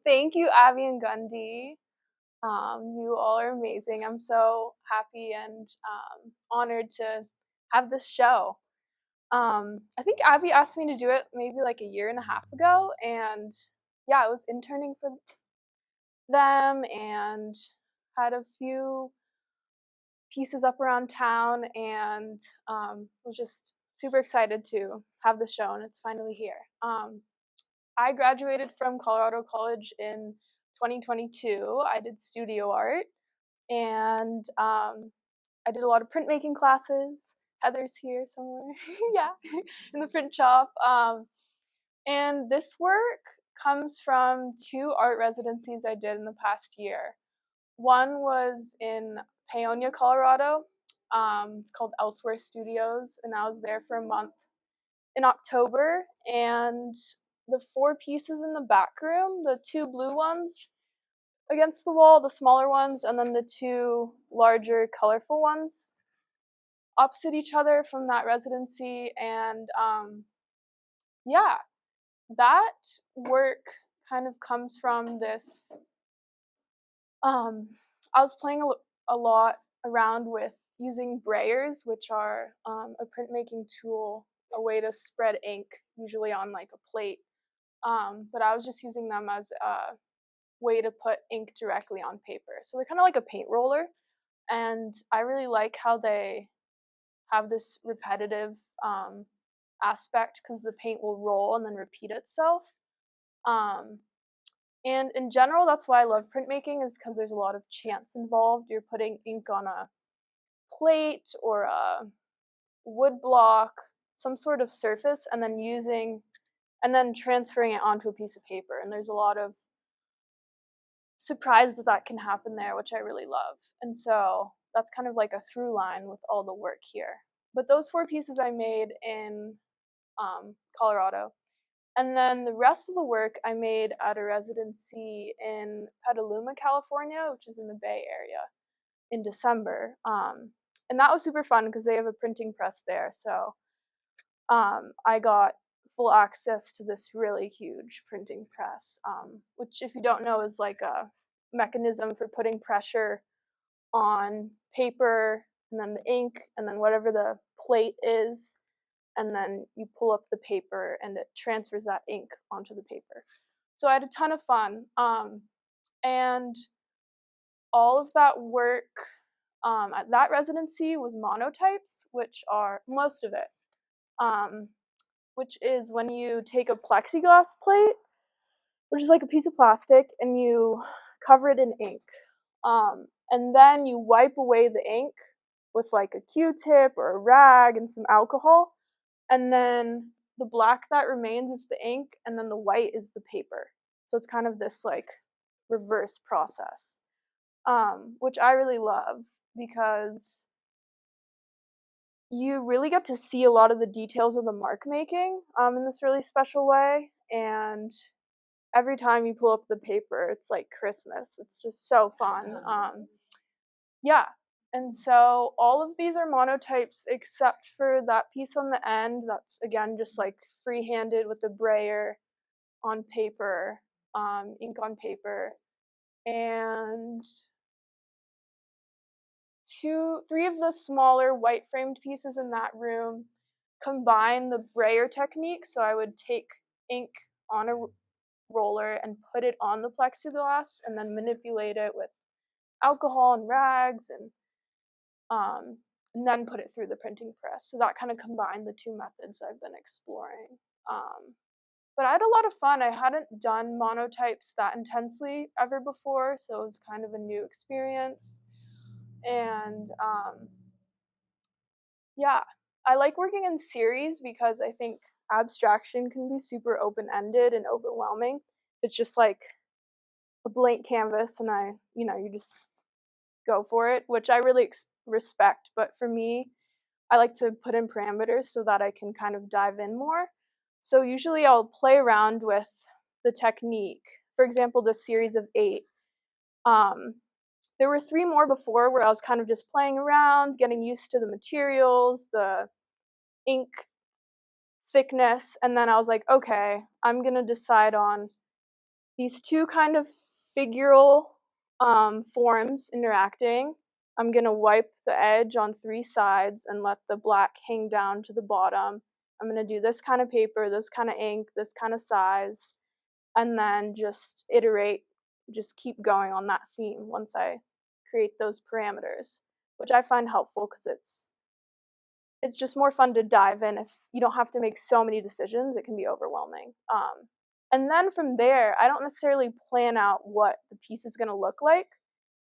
Thank you, Abby and Gundy. You all are amazing. I'm so happy and honored to have this show. I think Abby asked me to do it maybe like a year and a half ago, and yeah, I was interning for them and had a few pieces up around town, and was just super excited to have the show, and it's finally here. I graduated from Colorado College in 2022. I did studio art, and I did a lot of printmaking classes. Heather's here somewhere, yeah, in the print shop. And this work comes from two art residencies I did in the past year. One was in Paonia, Colorado. It's called Elsewhere Studios, and I was there for a month in October. And the four pieces in the back room, the two blue ones against the wall, the smaller ones, and then the two larger, colorful ones opposite each other from that residency. And yeah, that work kind of comes from this. I was playing a lot around with using brayers, which are a printmaking tool, a way to spread ink, usually on like a plate. But I was just using them as a way to put ink directly on paper. So they're kind of like a paint roller. And I really like how they have this repetitive aspect because the paint will roll and then repeat itself. Um, and in general, that's why I love printmaking, is because there's a lot of chance involved. You're putting ink on a plate or a wood block, some sort of surface, and then transferring it onto a piece of paper. And there's a lot of surprise that can happen there, which I really love. And so that's kind of like a through line with all the work here. But those four pieces I made in Colorado. And then the rest of the work I made at a residency in Petaluma, California, which is in the Bay Area, in December. And that was super fun because they have a printing press there. So I got full access to this really huge printing press, which, if you don't know, is like a mechanism for putting pressure on paper and then the ink and then whatever the plate is, and then you pull up the paper and it transfers that ink onto the paper. So I had a ton of fun, and all of that work at that residency was monotypes, which are most of it, which is when you take a plexiglass plate, which is like a piece of plastic, and you cover it in ink. And then you wipe away the ink with like a Q-tip or a rag and some alcohol. And then the black that remains is the ink, and then the white is the paper. So it's kind of this like reverse process, which I really love because you really get to see a lot of the details of the mark making in this really special way. And every time you pull up the paper, it's like Christmas. It's just so fun. Yeah. And so all of these are monotypes except for that piece on the end. That's again just like free-handed with the brayer on paper, ink on paper. And three of the smaller white framed pieces in that room combine the brayer technique. So I would take ink on a roller and put it on the plexiglass and then manipulate it with alcohol and rags, and then put it through the printing press. So that kind of combined the two methods I've been exploring. But I had a lot of fun. I hadn't done monotypes that intensely ever before, so it was kind of a new experience. And yeah, I like working in series because I think abstraction can be super open-ended and overwhelming. It's just like a blank canvas and you just go for it, which I really respect. But for me, I like to put in parameters so that I can kind of dive in more. So usually I'll play around with the technique. For example, this series of 8. There were 3 more before where I was kind of just playing around, getting used to the materials, the ink thickness, and then I was like, okay, I'm gonna decide on these two kind of figural forms interacting. I'm going to wipe the edge on 3 sides and let the black hang down to the bottom. I'm going to do this kind of paper, this kind of ink, this kind of size, and then just iterate, just keep going on that theme once I create those parameters, which I find helpful because it's just more fun to dive in if you don't have to make so many decisions. It can be overwhelming. And then from there, I don't necessarily plan out what the piece is going to look like.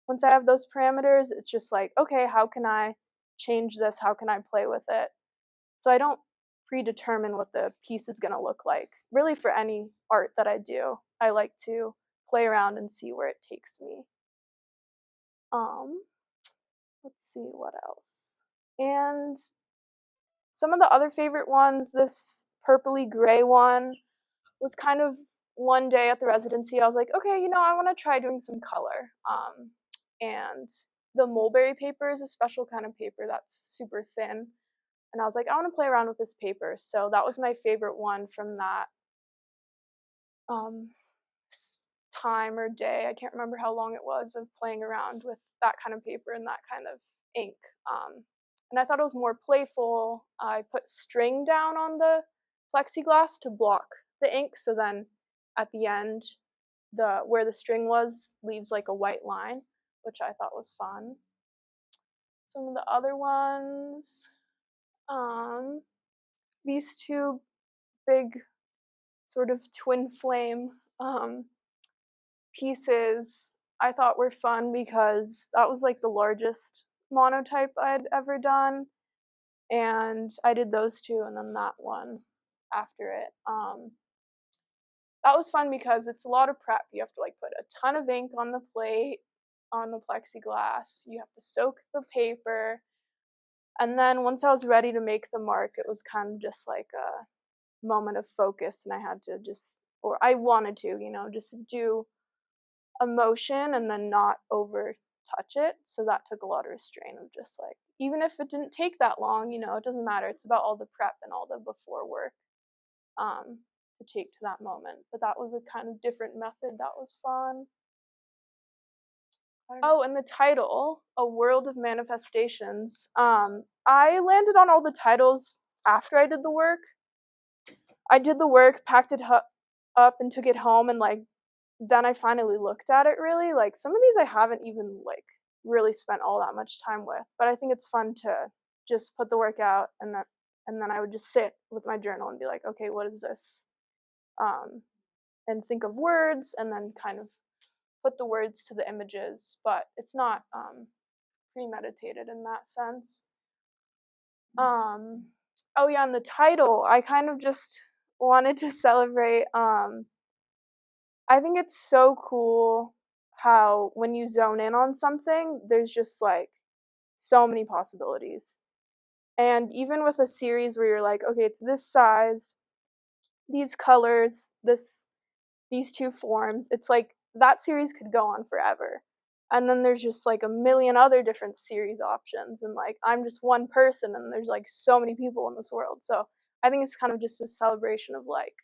Once I have those parameters, it's just like, okay, how can I change this? How can I play with it? So I don't predetermine what the piece is going to look like. Really, for any art that I do, I like to play around and see where it takes me. Let's see what else. And some of the other favorite ones, this purpley gray one was kind of one day at the residency, I was like, okay, I want to try doing some color. And the mulberry paper is a special kind of paper that's super thin. And I was like, I want to play around with this paper. So that was my favorite one from that time or day. I can't remember how long it was of playing around with that kind of paper and that kind of ink. And I thought it was more playful. I put string down on the plexiglass to block the ink, so then at the end, where the string was leaves like a white line, which I thought was fun. Some of the other ones, these two big sort of twin flame pieces I thought were fun because that was like the largest monotype I'd ever done, and I did those two and then that one after it. That was fun because it's a lot of prep. You have to like put a ton of ink on the plate, on the plexiglass. You have to soak the paper. And then once I was ready to make the mark, it was kind of just like a moment of focus, and I had to I wanted to, just do a motion and then not over touch it. So that took a lot of restraint of just like, even if it didn't take that long, it doesn't matter. It's about all the prep and all the before work to take to that moment. But that was a kind of different method that was fun. Oh, and the title, A World of Manifestations. I landed on all the titles after I did the work. I did the work, packed it up and took it home, and like then I finally looked at it really. Like some of these I haven't even like really spent all that much time with, but I think it's fun to just put the work out and then I would just sit with my journal and be like, okay, what is this? And think of words and then kind of put the words to the images, but it's not premeditated in that sense. Oh yeah, and the title, I kind of just wanted to celebrate. I think it's so cool how when you zone in on something, there's just like so many possibilities. And even with a series where you're like, okay, it's this size, these colors, these two forms, it's like that series could go on forever. And then there's just like a million other different series options, and like I'm just one person and there's like so many people in this world. So I think it's kind of just a celebration of like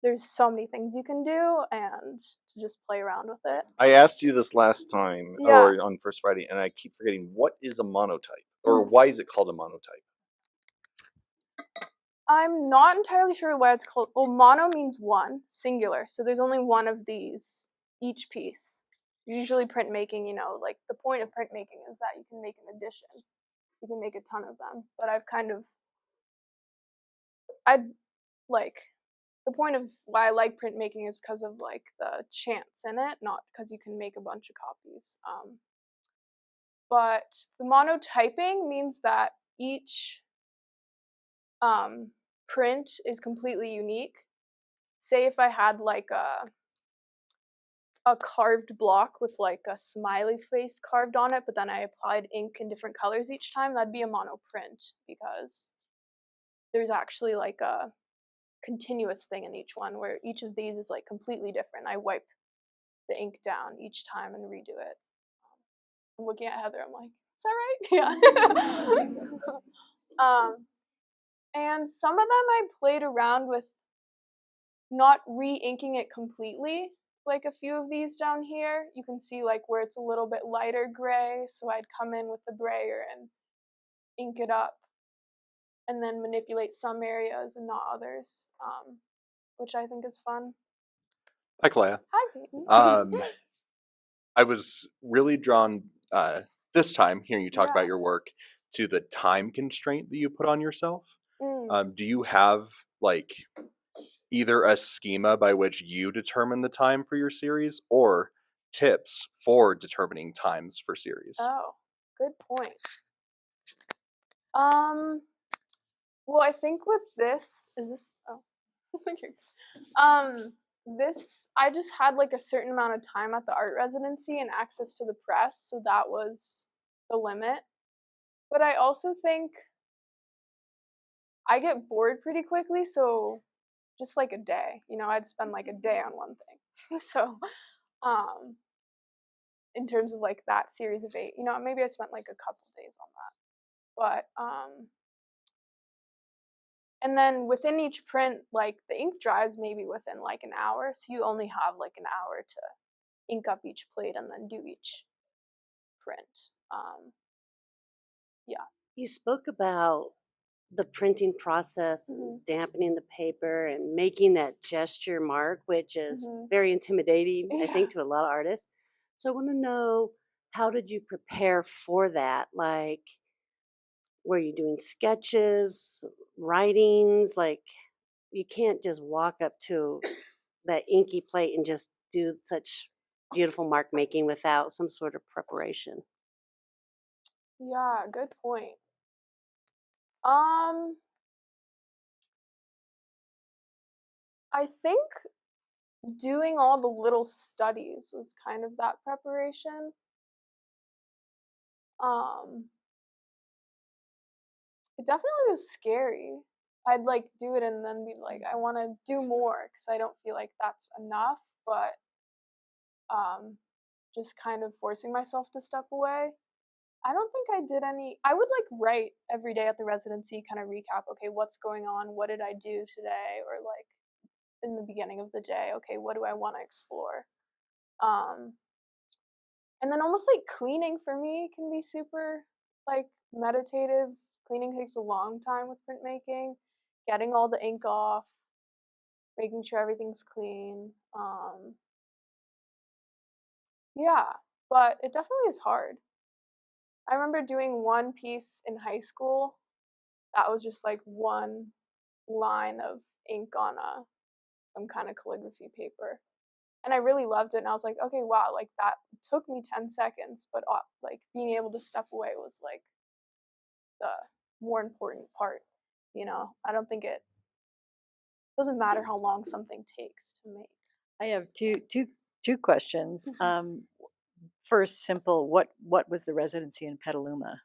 there's so many things you can do and to just play around with it. I asked you this last time or on First Friday, and I keep forgetting, what is a monotype, or why is it called a monotype? I'm not entirely sure why it's called. Well, mono means one, singular. So there's only one of these each piece. Usually printmaking, like the point of printmaking is that you can make an edition. You can make a ton of them. But the point of why I like printmaking is because of like the chance in it, not because you can make a bunch of copies. But the monotyping means that each print is completely unique. Say if I had like a carved block with like a smiley face carved on it, but then I applied ink in different colors each time, that'd be a mono print because there's actually like a continuous thing in each one where each of these is like completely different. I wipe the ink down each time and redo it. I'm looking at Heather, I'm like, is that right? Yeah. And some of them I played around with not re-inking it completely. like a few of these down here. You can see like where it's a little bit lighter gray, so I'd come in with the brayer and ink it up and then manipulate some areas and not others, which I think is fun. Hi, Calaya. Hi, Peyton. I was really drawn this time hearing you talk about Yeah. your work to the time constraint that you put on yourself. Mm. Do you have like either a schema by which you determine the time for your series or tips for determining times for series? Oh, good point. Um, well, I think with this, is this, oh, okay. Um, this, I just had like a certain amount of time at the art residency and access to the press, so that was the limit. But I also think I get bored pretty quickly, so just like a day, I'd spend like a day on one thing. So, um, in terms of like that series of 8, maybe I spent like a couple days on that. But and then within each print, like the ink dries maybe within like an hour, so you only have like an hour to ink up each plate and then do each print. Um, yeah. You spoke about the printing process and Mhm. dampening the paper and making that gesture mark, which is Mhm. very intimidating, I Yeah. think, to a lot of artists. So I want to know, how did you prepare for that? Like, were you doing sketches, writings? Like, you can't just walk up to that inky plate and just do such beautiful mark making without some sort of preparation. Yeah, good point. Um, I think doing all the little studies was kind of that preparation. Um, it definitely was scary. I'd like do it and then be like, I want to do more because I don't feel like that's enough. But um, just kind of forcing myself to step away. I don't think I did any. I would like write every day at the residency, kind of recap. Okay, what's going on? What did I do today? Or like in the beginning of the day, okay, what do I want to explore? Um, and then almost like cleaning for me can be super like meditative. Cleaning takes a long time with printmaking. Getting all the ink off, making sure everything's clean. Yeah, but it definitely is hard. I remember doing one piece in high school that was just like one line of ink on some kind of calligraphy paper. And I really loved it. And I was like, okay, wow, like that took me 10 seconds, but like being able to step away was like the more important part. I don't think it doesn't matter how long something takes to make. I have two questions. First, simple. What was the residency in Petaluma?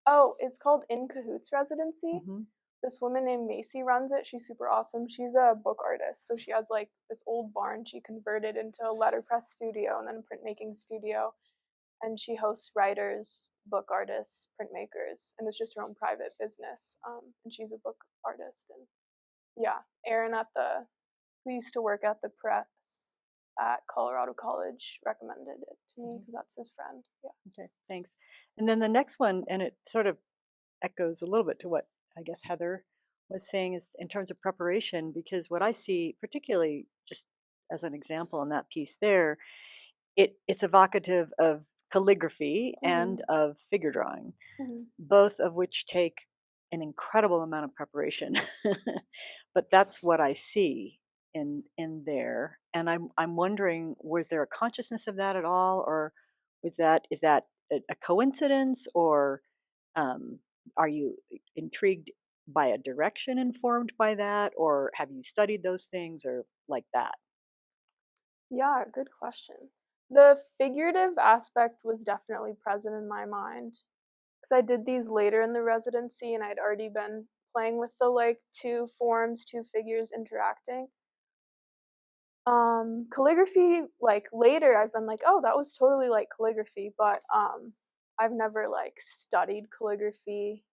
Oh, it's called In Cahoots Residency. Mm-hmm. This woman named Macy runs it. She's super awesome. She's a book artist. So she has like this old barn she converted into a letterpress studio and then a printmaking studio. And she hosts writers, book artists, printmakers, and it's just her own private business. And she's a book artist. And yeah, Aaron who used to work at the press at Colorado College recommended it to me because that's his friend. Yeah. Okay, thanks. And then the next one, and it sort of echoes a little bit to what I guess Heather was saying, is in terms of preparation, because what I see, particularly just as an example in that piece there, it's evocative of calligraphy and Mm-hmm. of figure drawing, Mm-hmm. both of which take an incredible amount of preparation. But that's what I see in there, and I'm wondering, was there a consciousness of that at all, or is that a coincidence, or um, are you intrigued by a direction informed by that, or have you studied those things, or like that? Yeah, good question. The figurative aspect was definitely present in my mind because I did these later in the residency and I'd already been playing with the like two forms, two figures interacting. Calligraphy, like later I've been like, oh, that was totally like calligraphy, but I've never like studied calligraphy.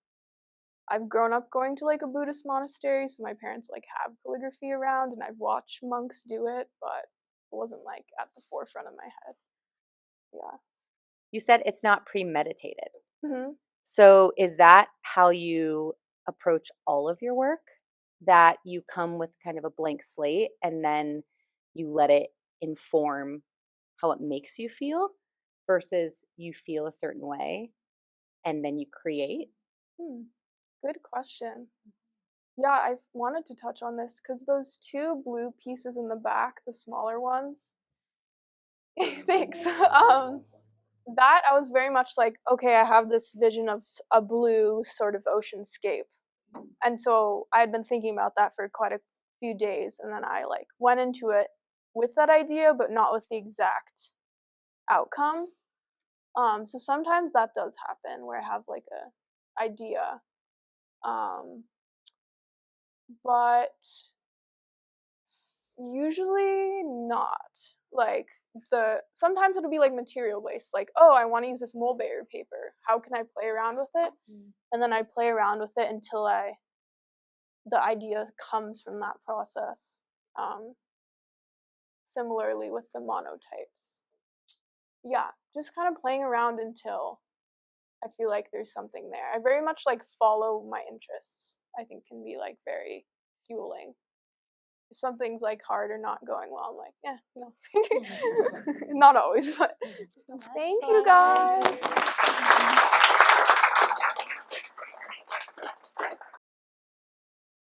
I've grown up going to like a Buddhist monastery, so my parents like have calligraphy around and I've watched monks do it, but It wasn't like at the forefront of my head. Yeah. You said it's not premeditated. Hmm. So is that how you approach all of your work? That you come with kind of a blank slate and then you let it inform how it makes you feel versus you feel a certain way and then you create? Good question. Yeah, I've wanted to touch on this because those two blue pieces in the back, the smaller ones, thanks. That I was very much like, okay, I have this vision of a blue sort of oceanscape. And so I had been thinking about that for quite a few days, and then I like went into it with that idea, but not with the exact outcome. So sometimes that does happen where I have like a idea, but usually not. Like sometimes it'll be like material based, like, oh, I want to use this mulberry paper. How can I play around with it? And then I play around with it until the idea comes from that process. Similarly with the monotypes. Yeah, just kind of playing around until I feel like there's something there. I very much like follow my interests. I think can be like very fueling. If something's like hard or not going well, I'm like, yeah, no. Not always, but thank you guys.